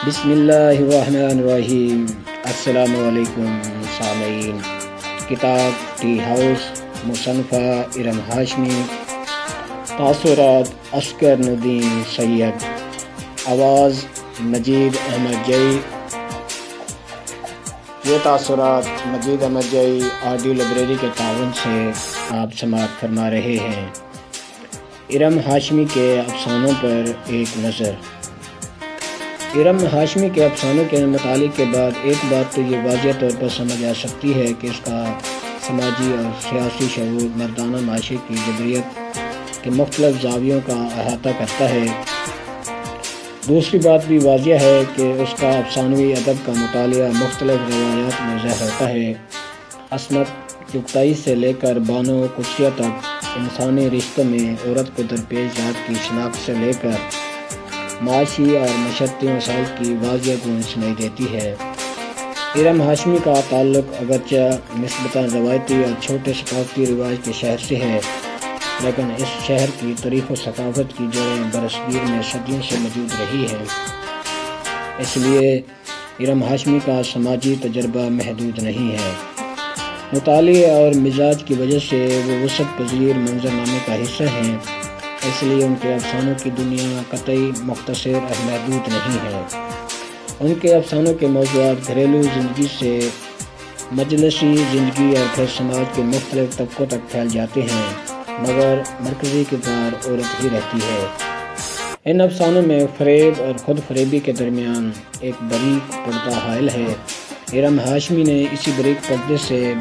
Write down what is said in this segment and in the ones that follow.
بسم اللہ الرحمن الرحیم۔ السلام علیکم سامعین۔ کتاب ٹی ہاؤس، مصنفہ ارم ہاشمی، تاثرات عسکر ندیم سید، آواز مجید احمد جئی۔ یہ تاثرات مجید احمد جئی آڈیو لائبریری کے تعاون سے آپ سماعت فرما رہے ہیں۔ ارم ہاشمی کے افسانوں پر ایک نظر۔ ارم ہاشمی کے افسانوں کے مطالعے کے بعد ایک بات تو یہ واضح طور پر سمجھ آ سکتی ہے کہ اس کا سماجی اور سیاسی شعور مردانہ معاشرے کی جبریت کے مختلف زاویوں کا احاطہ کرتا ہے۔ دوسری بات بھی واضح ہے کہ اس کا افسانوی ادب کا مطالعہ مختلف روایات میں ظاہر ہوتا ہے۔ عصمت چغتائی سے لے کر بانو قدسیہ تک، انسانی رشتوں میں عورت کو درپیش ذات کی شناخت سے لے کر معاشی اور معاشرتی مسائل کی واضح گونج سنائی دیتی ہے۔ ارم ہاشمی کا تعلق اگرچہ نسبتاً روایتی اور چھوٹے ثقافتی رواج کے شہر سے ہے، لیکن اس شہر کی تاریخ و ثقافت کی جڑیں برصغیر میں صدیوں سے موجود رہی ہیں۔ اس لیے ارم ہاشمی کا سماجی تجربہ محدود نہیں ہے۔ مطالعے اور مزاج کی وجہ سے وہ وسعت پذیر منظرنامے کا حصہ ہیں، اس لیے ان کے افسانوں کی دنیا قطعی مختصر اور محدود نہیں ہے۔ ان کے افسانوں کے موضوعات گھریلو زندگی سے مجلسی زندگی اور پھر سماج کے مختلف طبقوں تک پھیل جاتے ہیں، مگر مرکزی کردار عورت ہی رہتی ہے۔ ان افسانوں میں فریب اور خود فریبی کے درمیان ایک باریک پردہ حائل ہے۔ ارم ہاشمی نے اسی باریک پردے سے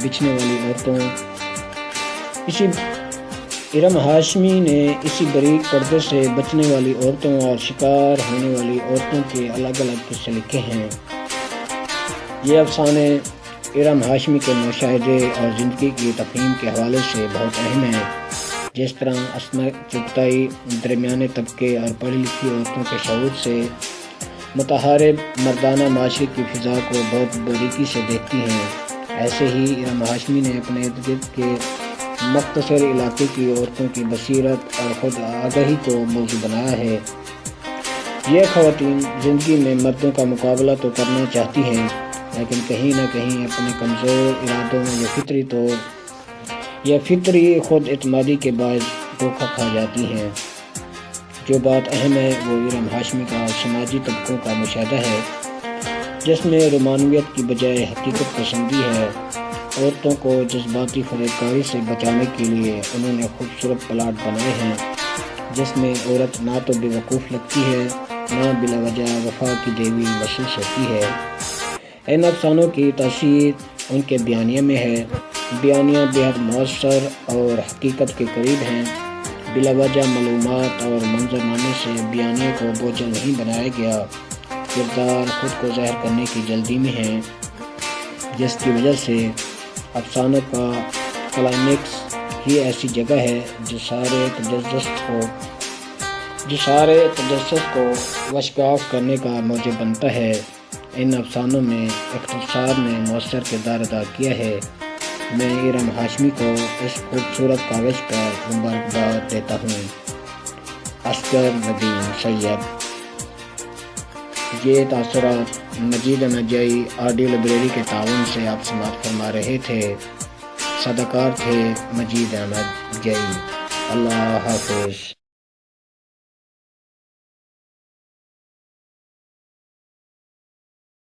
بچنے والی عورتوں اور شکار ہونے والی عورتوں کے الگ الگ قصے لکھے ہیں۔ یہ افسانے ارم ہاشمی کے مشاہدے اور زندگی کی تفہیم کے حوالے سے بہت اہم ہیں۔ جس طرح عصمت چغتائی درمیانے طبقے اور پڑھی لکھی عورتوں کے شعور سے متحارب مردانہ معاشرے کی فضا کو بہت باریکی سے دیکھتی ہیں، ایسے ہی ارم ہاشمی نے اپنے ارد گرد کے مختصر علاقے کی عورتوں کی بصیرت اور خود آگاہی کو موضوع بنایا ہے۔ یہ خواتین زندگی میں مردوں کا مقابلہ تو کرنا چاہتی ہیں، لیکن کہیں نہ کہیں اپنے کمزور ارادوں یا فطری خود اعتمادی کے باعث دھوکہ کھا جاتی ہیں۔ جو بات اہم ہے وہ ارم ہاشمی کا سماجی طبقوں کا مشاہدہ ہے، جس میں رومانویت کی بجائے حقیقت پسندی ہے۔ عورتوں کو جذباتی فریب کاری سے بچانے کے لیے انہوں نے خوبصورت پلاٹ بنائے ہیں، جس میں عورت نہ تو بے وقوف لگتی ہے، نہ بلا وجہ وفا کی دیوی محسوس ہوتی ہے۔ ان افسانوں کی تاثیر ان کے بیانیہ میں ہے۔ بیانیہ بےحد مؤثر اور حقیقت کے قریب ہیں۔ بلا وجہ معلومات اور منظرنامے سے بیانیہ کو بوجھل نہیں بنایا گیا۔ کردار خود کو ظاہر کرنے کی جلدی میں ہیں، جس کی وجہ سے افسانوں کا کلائمیکس ہی ایسی جگہ ہے جو سارے تجسس کو وشگاف کرنے کا موجب بنتا ہے۔ ان افسانوں میں اختصار نے مؤثر کردار ادا کیا ہے۔ میں ارم ہاشمی کو اس خوبصورت کاغذ پر مبارکباد دیتا ہوں۔ عسکر ندیم سید۔ یہ تاثرات مجید احمد جئی آڈیو لائبریری کے تعاون سے آپ سماعت فرما رہے تھے۔ صداکار تھے مجید احمد جئی۔ اللہ حافظ۔